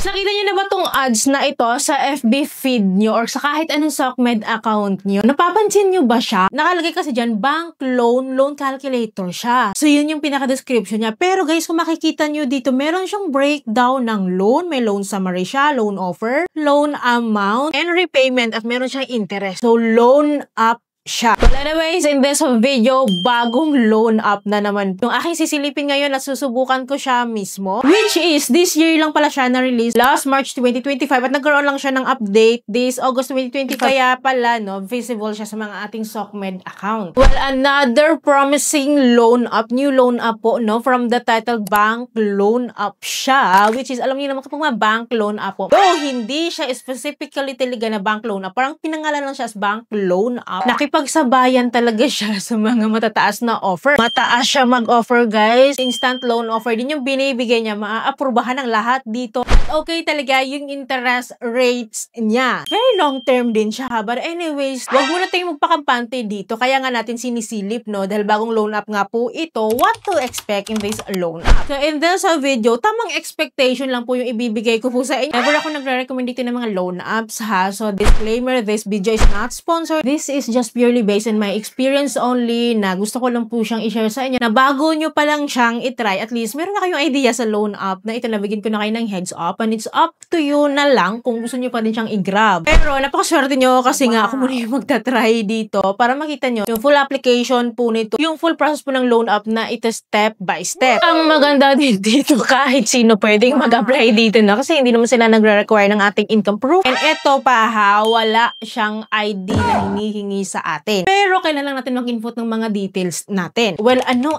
Nakita niyo na ba tong ads na ito sa FB feed nyo or sa kahit anong SOCMED account nyo? Napapansin nyo ba siya? Nakalagay kasi dyan, bank loan, loan calculator siya. So, yun yung pinaka-description niya. Pero guys, kung makikita nyo dito, meron siyang breakdown ng loan. May loan summary siya, loan offer, loan amount, and repayment. At meron siyang interest. So, loan up siya. Well, anyways, in this video, bagong loan up na naman. Yung aking sisilipin ngayon at susubukan ko siya mismo. Which is, this year lang pala siya na-release. Last March 2025 at nagkaroon lang siya ng update this August 2025. Kaya pala, no, visible siya sa mga ating SOCMED account. Well, another promising loan up, new loan up po, no, from the title bank loan up siya. Which is, alam niyo naman kapag mga bank loan up po. Though, hindi siya specifically talaga na bank loan up. Parang pinangalan lang siya as bank loan up. Pagsabayan talaga siya sa mga matataas na offer. Mataas siya mag-offer, guys. Instant loan offer din yung binibigay niya. Maaaprubahan ng lahat dito. Okay talaga yung interest rates niya. Very long term din siya. But anyways, wag muna tayong magpakampante dito. Kaya nga natin sinisilip, no? Dahil bagong loan up nga po ito. What to expect in this loan up? So in this video, tamang expectation lang po yung ibibigay ko po sa inyo. Never ako nagre-recommend dito ng mga loan ups, ha? So disclaimer, this video is not sponsored. This is just purely based on my experience only na gusto ko lang po siyang i-share sa inyo na bago nyo pa lang siyang i-try, at least meron na kayong idea sa loan up na ito, nabigyan ko na kayo ng heads up and it's up to you na lang kung gusto nyo pa din siyang i-grab. Pero napakaswerte nyo kasi nga ako muna yung magta-try dito para makita nyo yung full application po nito, yung full process po ng loan up na ito step by step. Ang maganda din dito, kahit sino pwedeng mag-apply dito na kasi hindi naman sila nagre-require ng ating income proof. And ito pa ha, wala siyang ID na hinihingi sa atin. Pero kailangan natin mag-input ng mga details natin. Well, ano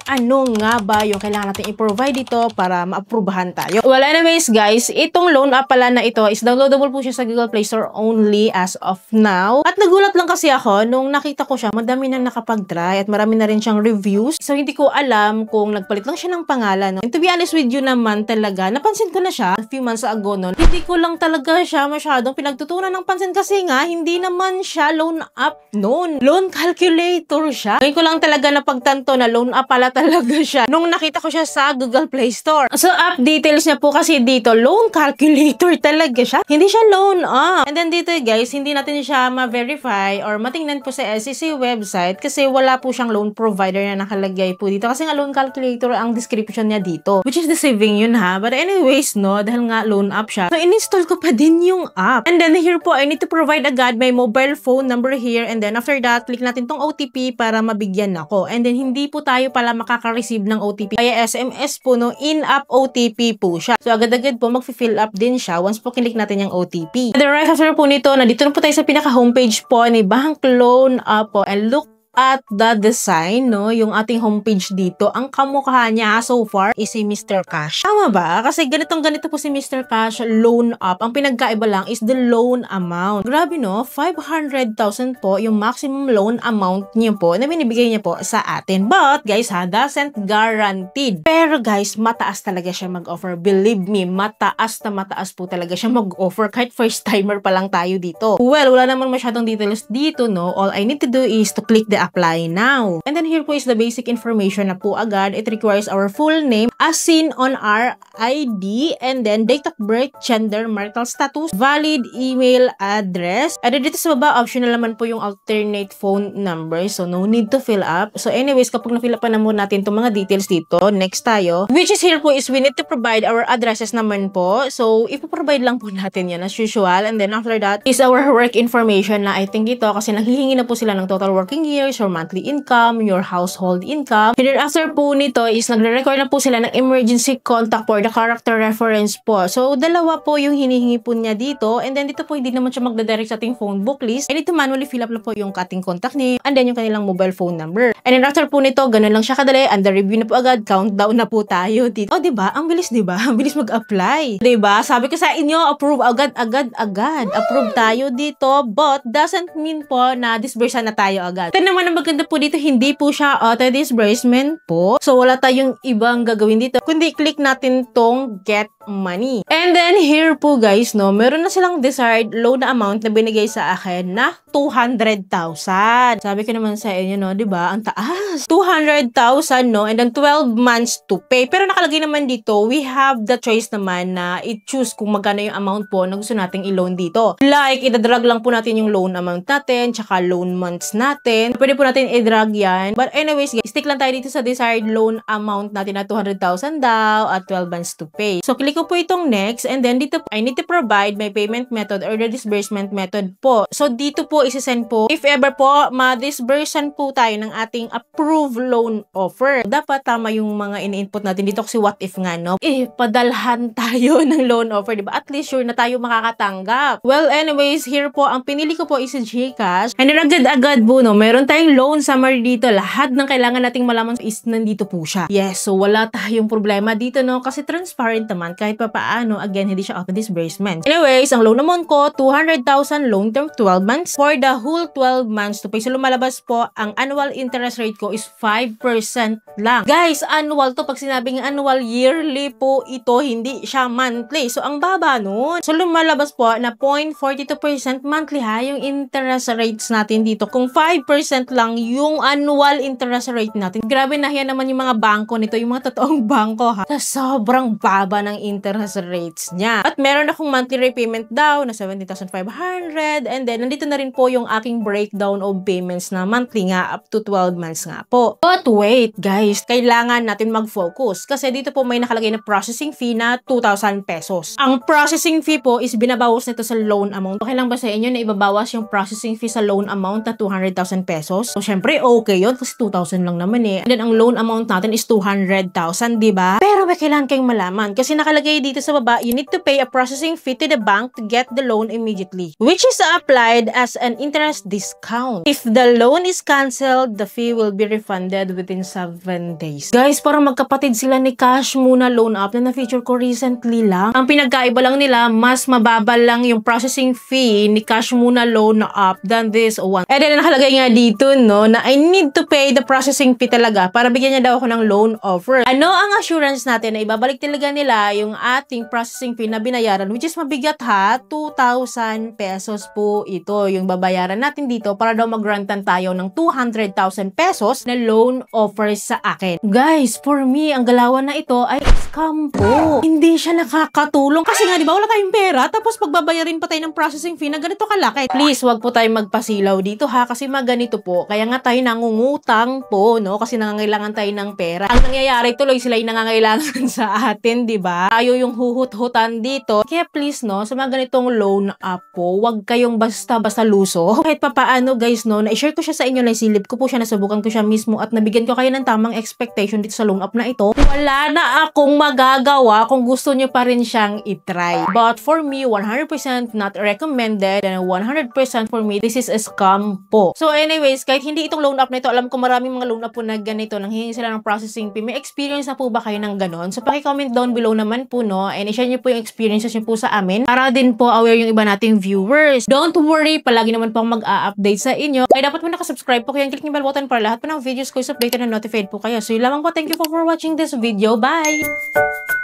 nga ba yung kailangan natin i-provide dito para ma-approbahan tayo? Well, anyways guys, itong loan app pala na ito is downloadable po siya sa Google Play Store only as of now. At nagulat lang kasi ako nung nakita ko siya, madami na nakapag-try at marami na rin siyang reviews. So, hindi ko alam kung nagpalit lang siya ng pangalan. No? And to be honest with you naman talaga, napansin ko na siya a few months ago nun. Hindi ko lang talaga siya masyadong pinagtutunan ng pansin kasi nga, hindi naman siya loan app noon. Loan calculator siya. Ngayon ko lang talaga napagtanto na loan app pala talaga siya nung nakita ko siya sa Google Play Store. So, app details niya po kasi dito, loan calculator talaga siya. Hindi siya loan app. And then dito guys, hindi natin siya ma-verify or matingnan po sa SEC website kasi wala po siyang loan provider na nakalagay po dito. Kasi nga loan calculator ang description niya dito. Which is deceiving yun ha. But anyways, no, dahil nga loan app siya. So, in-install ko pa din yung app. And then here po, I need to provide agad my mobile phone number here. And then after that, click natin tong OTP para mabigyan ako. And then, hindi po tayo pala makaka-receive ng OTP. Kaya SMS po, no, in-app OTP po siya. So, agad-agad po, mag-fill up din siya once po kilik natin yung OTP. And then, right after po nito, nandito na po tayo sa pinaka-homepage po ni Bank Loan Up po. And look at the design, no, yung ating homepage dito, ang kamukha niya so far is si Mr. Cash. Tama ba? Kasi ganito po si Mr. Cash loan up. Ang pinagkaiba lang is the loan amount. Grabe no, 500,000 po yung maximum loan amount niya po na binibigay niya po sa atin. But guys ha, doesn't guaranteed. Pero guys, mataas talaga siya mag-offer. Believe me, mataas na mataas po talaga siya mag-offer kahit first timer pa lang tayo dito. Well, wala naman masyadong details dito, no. All I need to do is to click the apply now. And then here po is the basic information na po agad. It requires our full name as seen on our ID and then date of birth, gender, marital status, valid email address. And then dito sa baba, optional naman po yung alternate phone number. So, no need to fill up. So, anyways, kapag na-fill up pa na muna natin itong mga details dito, next tayo. Which is here po is we need to provide our addresses naman po. So, ipoprovide lang po natin yan as usual. And then after that is our work information na I think ito kasi naghihingi na po sila ng total working years, your monthly income, your household income. And then after po nito is nagre-record na po sila ng emergency contact for the character reference po. So, dalawa po yung hinihingi po niya dito. And then dito po hindi naman siya magdadirect sa ating phone book list. And ito manually fill up na po yung ating contact name and then yung kanilang mobile phone number. And then after po nito, ganun lang siya kadali. Under review na po agad. Countdown na po tayo dito. Oh, diba? Ang bilis, diba? Ang bilis mag-apply. Diba? Sabi ko sa inyo, approve agad. Approve tayo dito. But doesn't mean po na disburse na tayo agad. Ito naman ang maganda po dito, hindi po siya auto-disbursement po. So, wala tayong ibang gagawin dito. Kundi, click natin tong get money. And then, here po guys, no, meron na silang desired loan amount na binigay sa akin na 200,000. Sabi ko naman sa inyo, no, 'di ba? Ang taas. 200,000, no, and then 12 months to pay. Pero nakalagay naman dito, we have the choice naman na i-choose kung magkano yung amount po na gusto nating i-loan dito. Like, idadrag lang po natin yung loan amount natin, tsaka loan months natin. Pwede po natin i-drag yan. But anyways, guys, stick lang tayo dito sa desired loan amount natin na 200,000 daw at 12 months to pay. So, click ko po itong next, and then dito, I need to provide my payment method or the disbursement method po. So, dito po isisend po, if ever po, ma-disbursan po tayo ng ating approved loan offer. Dapat tama yung mga ini-input natin dito kasi what if nga, no? Padalhan tayo ng loan offer, diba? At least sure na tayo makakatanggap. Well, anyways, here po, ang pinili ko po is GCash. And then agad-agad po, no? Meron tayong loan summary dito. Lahat ng kailangan nating malaman is nandito po siya. Yes, so wala tayong problema dito, no? Kasi transparent naman kahit pa paano. Again, hindi siya auto disbursement. Anyways, ang loan amount ko, 200,000 long term, 12 months. For the whole 12 months to pay. So, lumalabas po, ang annual interest rate ko is 5% lang. Guys, annual to. Pag sinabing annual, yearly po ito, hindi siya monthly. So, ang baba nun. So, lumalabas po na 0.42% monthly ha, yung interest rates natin dito. Kung 5% lang yung annual interest rate natin. Grabe na yan naman yung mga bangko nito, yung mga totoong bangko ha. Sa sobrang baba ng interest rates niya. At meron akong monthly repayment daw na 70,500, and then nandito na rin po yung aking breakdown of payments na monthly nga up to 12 months nga po. But wait guys, kailangan natin mag-focus kasi dito po may nakalagay na processing fee na 2,000 pesos. Ang processing fee po is binabawas nito sa loan amount. Okay lang ba sa inyo na ibabawas yung processing fee sa loan amount na 200,000 pesos? So syempre okay yun kasi 2,000 lang naman eh. And then ang loan amount natin is 200,000, diba? Pero may kailangan kayong malaman kasi nakalagay dito sa baba, you need to pay a processing fee to the bank to get the loan immediately, which is applied as an interest discount. If the loan is cancelled, the fee will be refunded within 7 days. Guys, parang magkapatid sila ni Cash Muna Loan App na na-feature ko recently lang. Ang pinagkaiba lang nila, mas mababa lang yung processing fee ni Cash Muna Loan App than this one. And then nakalagay nga dito, no, na I need to pay the processing fee talaga para bigyan niya daw ako ng loan offer. Ano ang assurance natin na ibabalik talaga nila yung ating processing fee na binayaran, which is mabigat ha, 2,000 pesos po ito yung babayaran natin dito para daw mag-grantan tayo ng 200,000 pesos na loan offer sa akin. Guys, for me, ang galawan na ito ay scam po. Hindi siya nakakatulong kasi nga, di ba, wala tayong pera tapos pagbabayarin pa tayo ng processing fee na ganito kalaki. Please, wag po tayong magpasilaw dito ha kasi maganito po. Kaya nga tayo nangungutang po, no? Kasi nangangailangan tayo ng pera. Ang nangyayari tuloy, sila yung nangangailangan sa atin, di ba? Tayo yung huhut-hutan dito. Kaya please, no, sa mga ganitong loan app po, wag kayong basta-basta luso. Kahit pa paano, guys, no, na-share ko siya sa inyo, naisilip ko po siya, nasubukan ko siya mismo at nabigyan ko kayo ng tamang expectation dito sa loan app na ito. Wala na akong magagawa kung gusto nyo pa rin siyang itry. But for me, 100% not recommended and 100% for me, this is a scam po. So anyways, kahit hindi itong loan app na ito, alam ko maraming mga loan app po na ganito, nanghihingi sila ng processing fee. May experience na po ba kayo ng ganon? So paki-comment down below naman po, no, and i-share nyo po yung experiences nyo po sa amin para din po aware yung iba nating viewers. Don't worry, palagi naman po mag-a-update sa inyo. Kaya dapat mo nakasubscribe po kayo, click yung bell button para lahat po ng videos ko is updated and notified po kayo. So yun lamang po, thank you for watching this video. Bye!